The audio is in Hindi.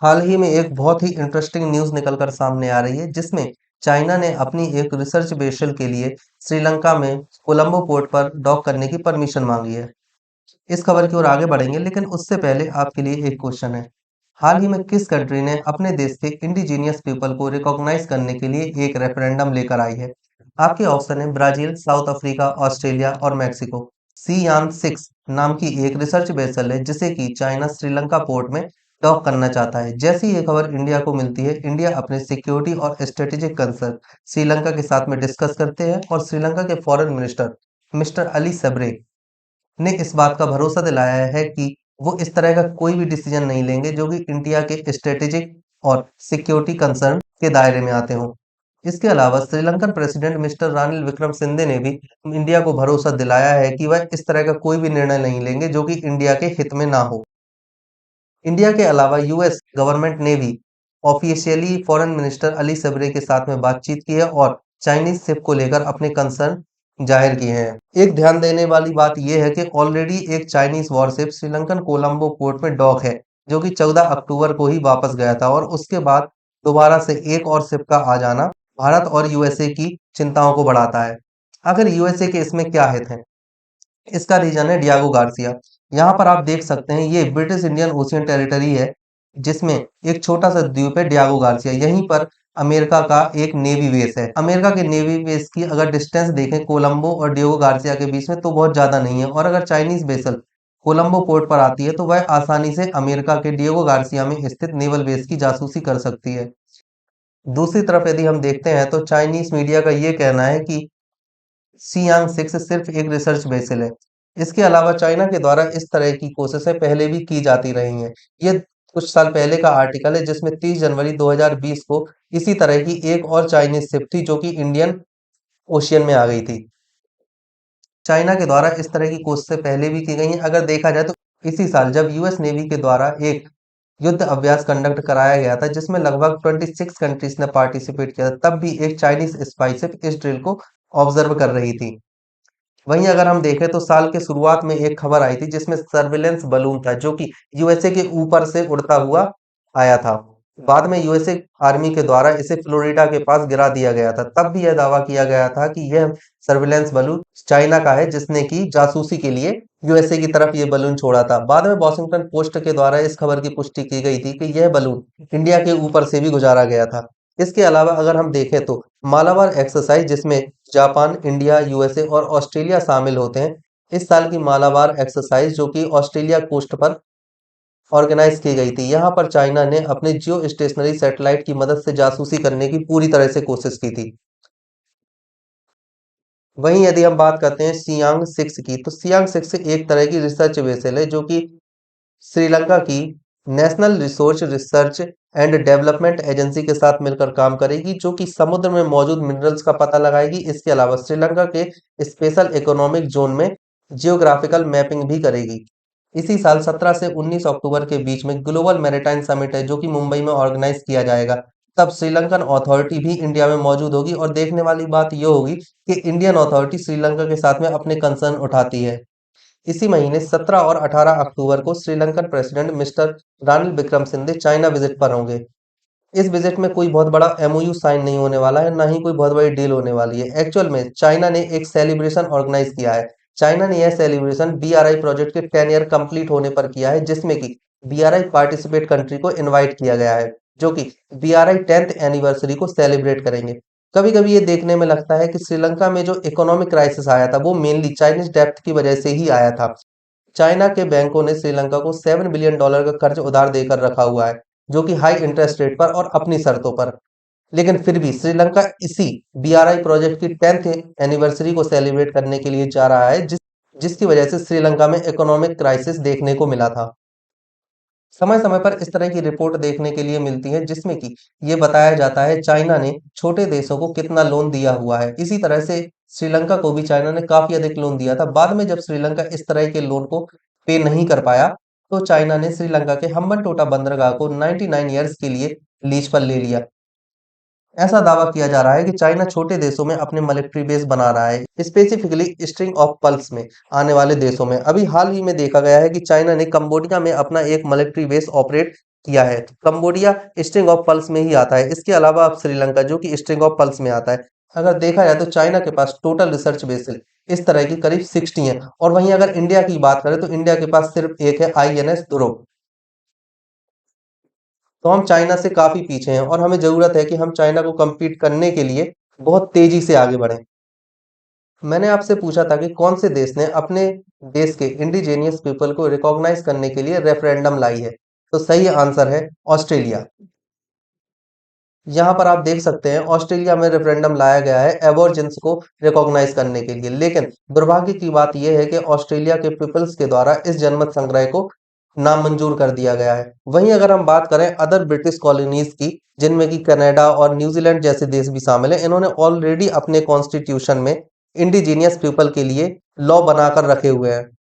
हाल ही में एक बहुत ही इंटरेस्टिंग न्यूज़ निकलकर सामने आ रही है जिसमें चाइना ने अपनी एक रिसर्च वेसल के लिए श्रीलंका में कोलंबो पोर्ट पर डॉक करने की परमिशन मांगी है। इस खबर की ओर आगे बढ़ेंगे लेकिन उससे पहले आपके लिए एक क्वेश्चन है। हाल ही में किस कंट्री ने अपने देश के इंडिजीनियस पीपल को रिकॉग्नाइज करने के लिए एक रेफरेंडम लेकर आई है? आपके ऑप्शन है ब्राजील, साउथ अफ्रीका, ऑस्ट्रेलिया और मैक्सिको। सियान सिक्स नाम की एक रिसर्च वेसल है जिसे कि चाइना श्रीलंका पोर्ट में डॉक करना चाहता है। जैसी ये खबर इंडिया को मिलती है, इंडिया अपने सिक्योरिटी और स्ट्रेटेजिक कंसर्न श्रीलंका के साथ में डिस्कस करते हैं और श्रीलंका के फॉरेन मिनिस्टर मिस्टर अली सब्रे ने इस बात का भरोसा दिलाया है कि वो इस तरह का कोई भी डिसीजन नहीं लेंगे जो कि इंडिया के स्ट्रेटेजिक और सिक्योरिटी कंसर्न के दायरे में आते हों। इसके अलावा श्रीलंकन प्रेसिडेंट मिस्टर रानिल विक्रमसिंघे ने भी इंडिया को भरोसा दिलाया है कि वह इस तरह का कोई भी निर्णय नहीं लेंगे जो कि इंडिया के हित में ना हो। इंडिया के अलावा यूएस गवर्नमेंट ने भी ऑफिशियली फॉरेन मिनिस्टर अली सब्रे के साथ में बातचीत की है और चाइनीज शिप को लेकर अपने कंसर्न जाहिर किए हैं। एक ध्यान देने वाली बात यह है कि ऑलरेडी एक Chinese worship Sri Lankan Colombo port में डॉक है जो कि 14 अक्टूबर को ही वापस गया था और उसके बाद दोबारा से एक और शिप का आ जाना भारत और यूएसए की चिंताओं को बढ़ाता है। आखिर यूएसए के इसमें क्या हित है? इसका रीजन है डियागो गार्सिया। यहाँ पर आप देख सकते हैं ये ब्रिटिश इंडियन ओशियन टेरिटरी है जिसमें एक छोटा सा द्वीप है डियागो गार्सिया। यहीं पर अमेरिका का एक नेवी बेस है। अमेरिका के नेवी बेस की अगर डिस्टेंस देखें कोलंबो और डियागो गार्सिया के बीच में तो बहुत ज्यादा नहीं है और अगर चाइनीज बेसल कोलंबो पोर्ट पर आती है तो वह आसानी से अमेरिका के डियागो गार्सिया में स्थित नेवल बेस की जासूसी कर सकती है। दूसरी तरफ यदि हम देखते हैं तो चाइनीज मीडिया का ये कहना है कि सियांग सिक्स सिर्फ एक रिसर्च वेसल है। इसके अलावा चाइना के द्वारा इस तरह की कोशिशें पहले भी की जाती रही हैं। ये कुछ साल पहले का आर्टिकल है जिसमें 30 जनवरी 2020 को इसी तरह की एक और चाइनीज शिप थी जो कि इंडियन ओशियन में आ गई थी। चाइना के द्वारा इस तरह की कोशिशें पहले भी की गई हैं। अगर देखा जाए तो इसी साल जब यूएस नेवी के द्वारा एक युद्ध अभ्यास कंडक्ट कराया गया था जिसमें लगभग 26 कंट्रीज ने पार्टिसिपेट किया था, तब भी एक चाइनीज स्पाई शिप इस ड्रिल को ऑब्जर्व कर रही थी। वहीं अगर हम देखें तो साल के शुरुआत में एक खबर आई थी जिसमें सर्विलेंस बलून था जो कि यूएसए के ऊपर से उड़ता हुआ आया था। बाद में यूएसए आर्मी के द्वारा इसे फ्लोरिडा के पास गिरा दिया गया था। तब भी यह दावा किया गया था कि यह सर्विलेंस बलून चाइना का है जिसने की जासूसी के लिए यूएसए की तरफ ये बलून छोड़ा था। बाद में वॉशिंगटन पोस्ट के द्वारा इस खबर की पुष्टि की गई थी कि यह बलून इंडिया के ऊपर से भी गुजारा गया था। इसके अलावा अगर हम देखें तो मालाबार एक्सरसाइज जिसमें जापान, इंडिया, यूएसए और ऑस्ट्रेलिया शामिल होते हैं। इस साल की मालाबार एक्सरसाइज जो कि ऑस्ट्रेलिया कोस्ट पर ऑर्गेनाइज की गई थी। यहाँ पर चाइना ने अपने जियो स्टेशनरी सैटेलाइट की मदद से जासूसी करने की पूरी तरह से कोशिश की थी। वहीं यदि हम बात करते हैं सियांग सिक्स की तो सियांग सिक्स एक तरह की रिसर्च वेसल है जो कि श्रीलंका की national resource research and development agency के साथ मिलकर काम करेगी जो कि समुद्र में मौजूद मिनरल्स का पता लगाएगी। इसके अलावा श्रीलंका के स्पेशल इकोनॉमिक जोन में जियोग्राफिकल मैपिंग भी करेगी। इसी साल 17 से 19 अक्टूबर के बीच में ग्लोबल मैरीटाइम समिट है जो कि मुंबई में ऑर्गेनाइज किया जाएगा। तब श्रीलंकन अथॉरिटी भी इंडिया में मौजूद होगी और देखने वाली बात यह होगी कि इंडियन अथॉरिटी श्रीलंका के साथ में अपने कंसर्न उठाती है। इसी महीने 17 और 18 अक्टूबर को Sri Lankan president mister Ranil Wickremesinghe China visit पर होंगे। इस विजिट में कोई बहुत बड़ा एमओयू साइन नहीं होने वाला है, ना ही कोई बहुत बड़ी डील होने वाली है। एक्चुअल में चाइना ने एक सेलिब्रेशन ऑर्गेनाइज किया है। चाइना ने यह सेलिब्रेशन बीआरआई प्रोजेक्ट के 10 ईयर कंप्लीट होने पर किया है जिसमें कि बीआरआई पार्टिसिपेट कंट्री को इनवाइट किया गया है जो कि बीआरआई 10th एनिवर्सरी को सेलिब्रेट करेंगे। कभी कभी ये देखने में लगता है कि श्रीलंका में जो इकोनॉमिक क्राइसिस आया था वो मेनली चाइनीज डेप्ट की वजह से ही आया था। चाइना के बैंकों ने श्रीलंका को $7 बिलियन का कर्ज उधार देकर रखा हुआ है जो कि हाई इंटरेस्ट रेट पर और अपनी शर्तों पर। लेकिन फिर भी श्रीलंका इसी बीआरआई प्रोजेक्ट की 10th एनिवर्सरी को सेलिब्रेट करने के लिए जा रहा है जिसकी वजह से श्रीलंका में इकोनॉमिक क्राइसिस देखने को मिला था। समय समय पर इस तरह की रिपोर्ट देखने के लिए मिलती है जिसमें कि ये बताया जाता है चाइना ने छोटे देशों को कितना लोन दिया हुआ है। इसी तरह से श्रीलंका को भी चाइना ने काफी अधिक लोन दिया था। बाद में जब श्रीलंका इस तरह के लोन को पे नहीं कर पाया तो चाइना ने श्रीलंका के हम्बनटोटा बंदरगाह को 99 ईयर्स के लिए लीज पर ले लिया। ऐसा दावा किया जा रहा है कि चाइना छोटे देशों में अपने मिलिट्री बेस बना रहा है, स्पेसिफिकली स्ट्रिंग ऑफ पल्स में आने वाले देशों में। अभी हाल ही में देखा गया है कि चाइना ने कंबोडिया में अपना एक मिलिट्री बेस ऑपरेट किया है। कंबोडिया स्ट्रिंग ऑफ पर्ल्स में ही आता है। इसके अलावा अब श्रीलंका जो कि स्ट्रिंग ऑफ पर्ल्स में आता है। अगर देखा जाए तो चाइना के पास टोटल रिसर्च बेसिस इस तरह की करीब 60 है। और वहीं अगर इंडिया की बात करें तो इंडिया के पास सिर्फ एक है, आईएनएस ध्रुव। तो हम चाइना से काफी पीछे हैं और हमें जरूरत है कि हम चाइना को compete करने के लिए बहुत तेजी से आगे बढ़ें। मैंने आपसे पूछा था कि कौन से देश ने अपने देश के इंडिजीनियस पीपल को रिकॉग्नाइज करने के लिए रेफरेंडम लाई है। तो सही आंसर है ऑस्ट्रेलिया। यहाँ पर आप देख सकते हैं ऑस्ट्रेलिया में रेफरेंडम लाया गया है एबॉर्जिन्स को रिकॉग्नाइज करने के लिए। लेकिन दुर्भाग्य की बात यह है कि ऑस्ट्रेलिया के पीपल्स के द्वारा इस जनमत संग्रह को नामंजूर कर दिया गया है। वहीं अगर हम बात करें अदर ब्रिटिश कॉलोनीज की, जिनमें कि कनाडा और न्यूजीलैंड जैसे देश भी शामिल हैं, इन्होंने ऑलरेडी अपने कॉन्स्टिट्यूशन में इंडिजीनियस पीपल के लिए लॉ बनाकर रखे हुए हैं।